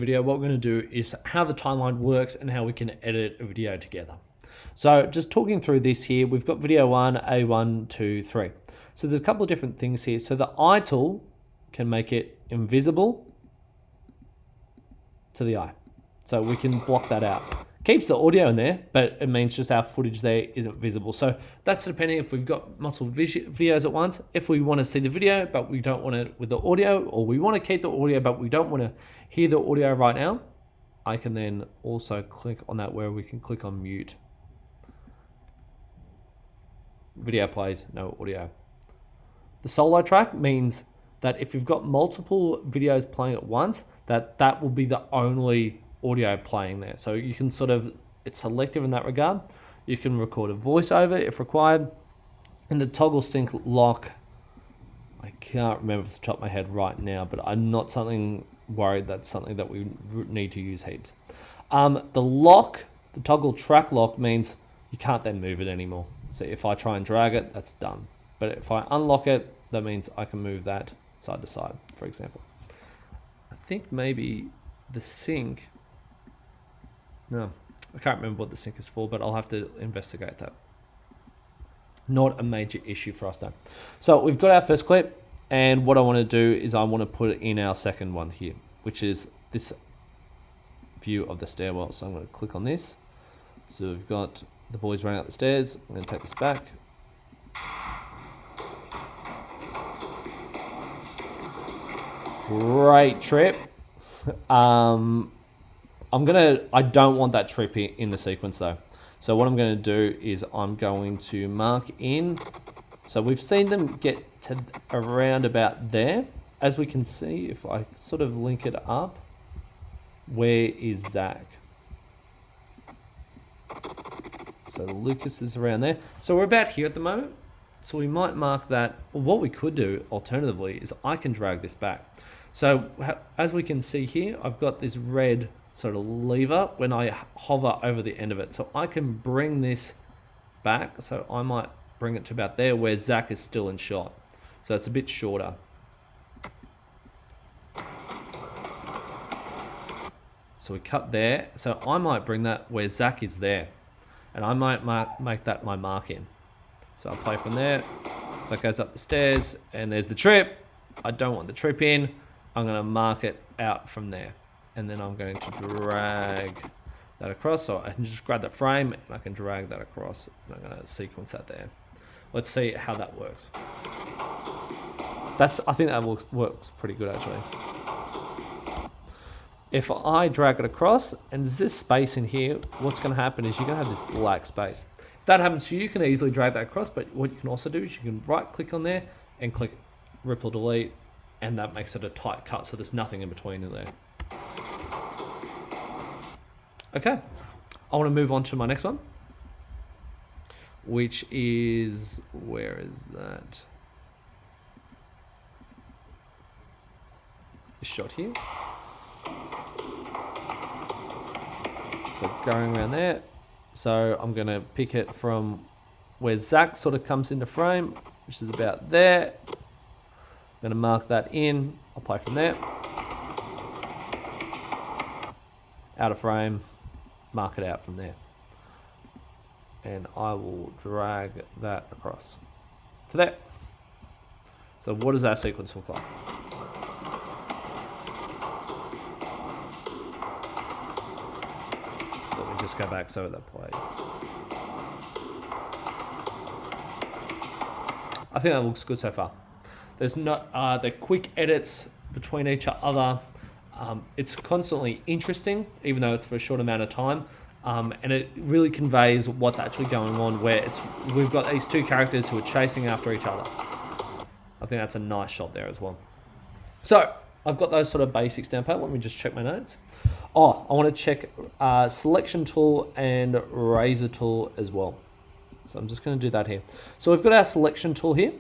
Video, what we're going to do is how the timeline works and how we can edit a video together. So just talking through this here, we've got video 1, A1, 2, 3. So there's a couple of different things here. So the eye tool can make it invisible to the eye. So we can block that out. Keeps the audio in there, but it means just our footage there isn't visible. So that's depending if we've got multiple videos at once. If we want to see the video, but we don't want it with the audio, or we want to keep the audio, but we don't want to hear the audio right now, I can then also click on that where we can click on mute. Video plays, no audio. The solo track means that if you've got multiple videos playing at once, that will be the only audio playing there. So you can it's selective in that regard. You can record a voiceover if required. And the toggle sync lock, I can't remember off the top of my head right now, but I'm not worried that's something that we need to use heaps. The toggle track lock means you can't then move it anymore. So if I try and drag it, that's done. But if I unlock it, that means I can move that side to side, for example. I think maybe the sync, no, I can't remember what the sync is for, but I'll have to investigate that. Not a major issue for us though. So we've got our first clip, and what I want to do is I want to put it in our second one here, which is this view of the stairwell. So I'm going to click on this. So we've got the boys running up the stairs. I'm going to take this back. Great trip. I don't want that trip in the sequence though. So what I'm going to do is I'm going to mark in. So we've seen them get to around about there. As we can see, if I sort of link it up, where is Zach? So Lucas is around there. So we're about here at the moment. So we might mark that. Well, what we could do alternatively is I can drag this back. So as we can see here, I've got this red sort of lever when I hover over the end of it. So I can bring this back. So I might bring it to about there where Zach is still in shot. So it's a bit shorter. So we cut there. So I might bring that where Zach is there. And I might make that my mark in. So I'll play from there. So it goes up the stairs and there's the trip. I don't want the trip in. I'm going to mark it out from there. And then I'm going to drag that across. So I can just grab that frame and I can drag that across. And I'm going to sequence that there. Let's see how that works. I think that works pretty good actually. If I drag it across and there's this space in here, what's going to happen is you're going to have this black space. If that happens to you, you can easily drag that across, but what you can also do is you can right click on there and click ripple delete, and that makes it a tight cut so there's nothing in between in there. Okay, I want to move on to my next one, which is, where is that? This shot here. So going around there. So I'm going to pick it from where Zach sort of comes into frame, which is about there. I'm going to mark that in. I'll play from there. Out of frame, mark it out from there. And I will drag that across to there. So what does that sequence look like? Let me just go back so that plays. I think that looks good so far. There's not the quick edits between each other. It's constantly interesting, even though it's for a short amount of time. And it really conveys what's actually going on, where we've got these two characters who are chasing after each other. I think that's a nice shot there as well. So I've got those sort of basics down pat. Let me just check my notes. Oh, I want to check selection tool and razor tool as well. So I'm just going to do that here. So we've got our selection tool here.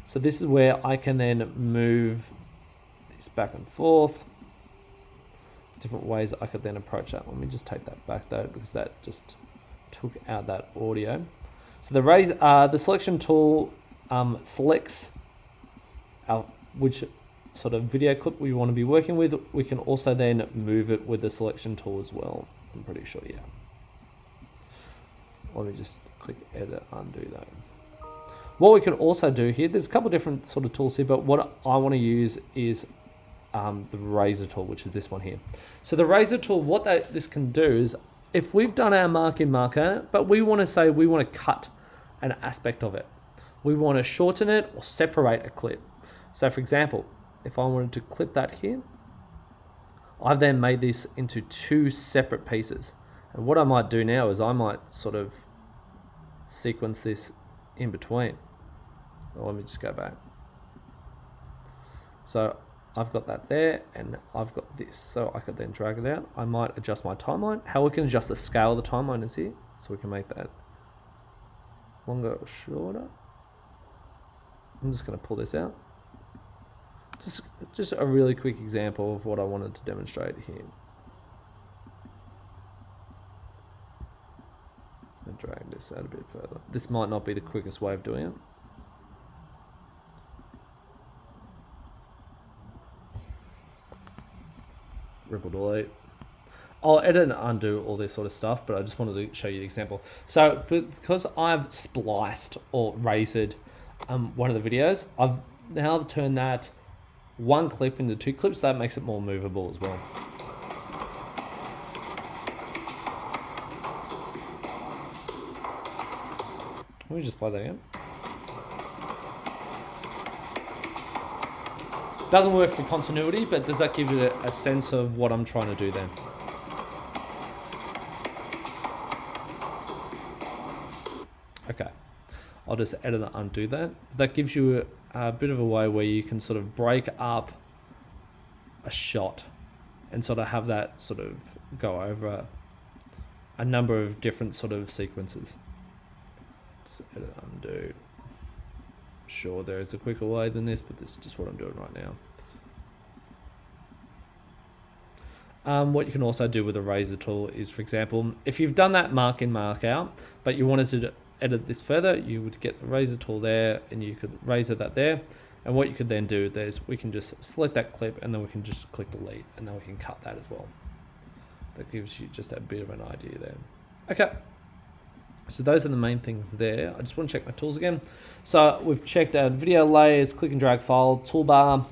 So this is where I can then move this back and forth. Different ways I could then approach that. Let me just take that back though, because that just took out that audio. So the selection tool selects sort of video clip we want to be working with, we can also then move it with the selection tool as well. I'm pretty sure, yeah. Let me just click edit, undo that. What we can also do here, there's a couple different sort of tools here, but what I want to use is the razor tool, which is this one here. So the razor tool, what this can do is, if we've done our mark in, mark out, but we want to say we want to cut an aspect of it, we want to shorten it or separate a clip. So for example, if I wanted to clip that here, I've then made this into 2 separate pieces. And what I might do now is I might sort of sequence this in between. So let me just go back. So I've got that there and I've got this. So I could then drag it out. I might adjust my timeline. How we can adjust the scale of the timeline is here. So we can make that longer or shorter. I'm just going to pull this out. Just a really quick example of what I wanted to demonstrate here. And drag this out a bit further. This might not be the quickest way of doing it. Ripple delete. I'll edit and undo all this sort of stuff, but I just wanted to show you the example. So because I've spliced or razored one of the videos, I've now turned that 1 clip into 2 clips. That makes it more movable as well. Let me just play that again. Doesn't work for continuity, but does that give you a sense of what I'm trying to do then? Okay, I'll just edit and undo that. That gives you a bit of a way where you can sort of break up a shot and sort of have that sort of go over a number of different sort of sequences. Just edit, undo. Sure, there is a quicker way than this, but this is just what I'm doing right now. What you can also do with a razor tool is, for example, if you've done that mark in, mark out, but you wanted to edit this further, you would get the razor tool there and you could razor that there. And what you could then do is we can just select that clip and then we can just click delete and then we can cut that as well. That gives you just a bit of an idea there. Okay. So those are the main things there. I just want to check my tools again. So we've checked out video layers, click and drag file, toolbar,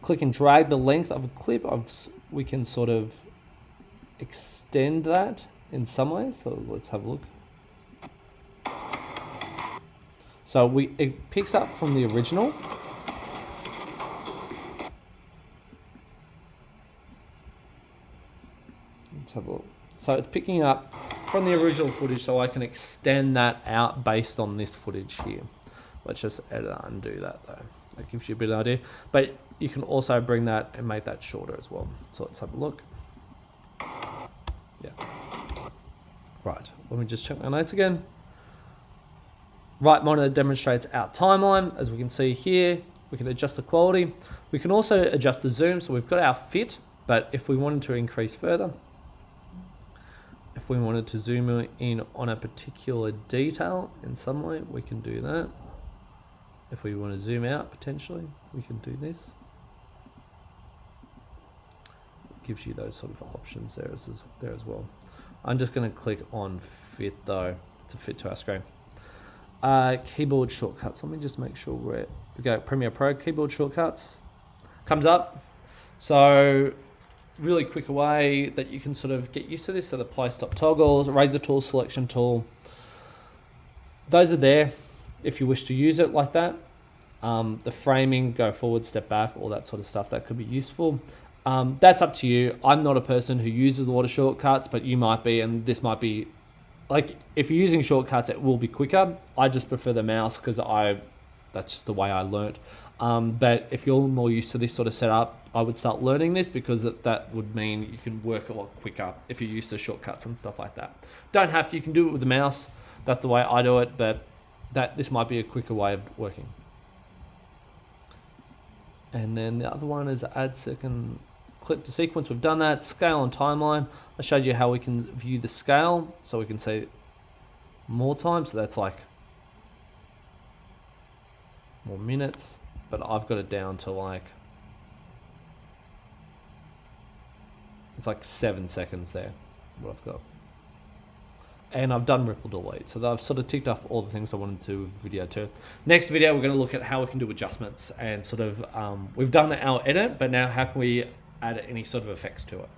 click and drag the length of a clip. We can sort of extend that in some ways. So let's have a look. So it picks up from the original. Let's have a look. So it's picking up from the original footage, so I can extend that out based on this footage here. Let's just edit and undo that though. That gives you a bit of an idea. But you can also bring that and make that shorter as well. So let's have a look. Yeah. Right, let me just check my notes again. Right monitor demonstrates our timeline. As we can see here, we can adjust the quality. We can also adjust the zoom. So we've got our fit, but if we wanted to increase further, if we wanted to zoom in on a particular detail in some way, we can do that. If we want to zoom out potentially, we can do this. It gives you those sort of options there as well. I'm just going to click on fit though to fit to our screen. Keyboard shortcuts. Let me just make sure we go Premiere Pro keyboard shortcuts comes up. So really quick way that you can sort of get used to this. So the play, stop, toggles, razor tool, selection tool. Those are there if you wish to use it like that. The framing, go forward, step back, all that sort of stuff, that could be useful. That's up to you. I'm not a person who uses a lot of shortcuts, but you might be, and this might be, like, if you're using shortcuts, it will be quicker. I just prefer the mouse because that's just the way I learnt. But if you're more used to this sort of setup, I would start learning this because that would mean you can work a lot quicker if you're used to shortcuts and stuff like that. Don't have to, you can do it with the mouse. That's the way I do it, but this might be a quicker way of working. And then the other one is add second clip to sequence. We've done that. Scale and timeline. I showed you how we can view the scale, so we can see more time. So that's like more minutes, but I've got it down to like It's like 7 seconds there, what I've got. And I've done ripple delete. So I've sort of ticked off all the things I wanted to do with video 2. Next video, we're going to look at how we can do adjustments and sort of, we've done our edit, but now how can we add any sort of effects to it.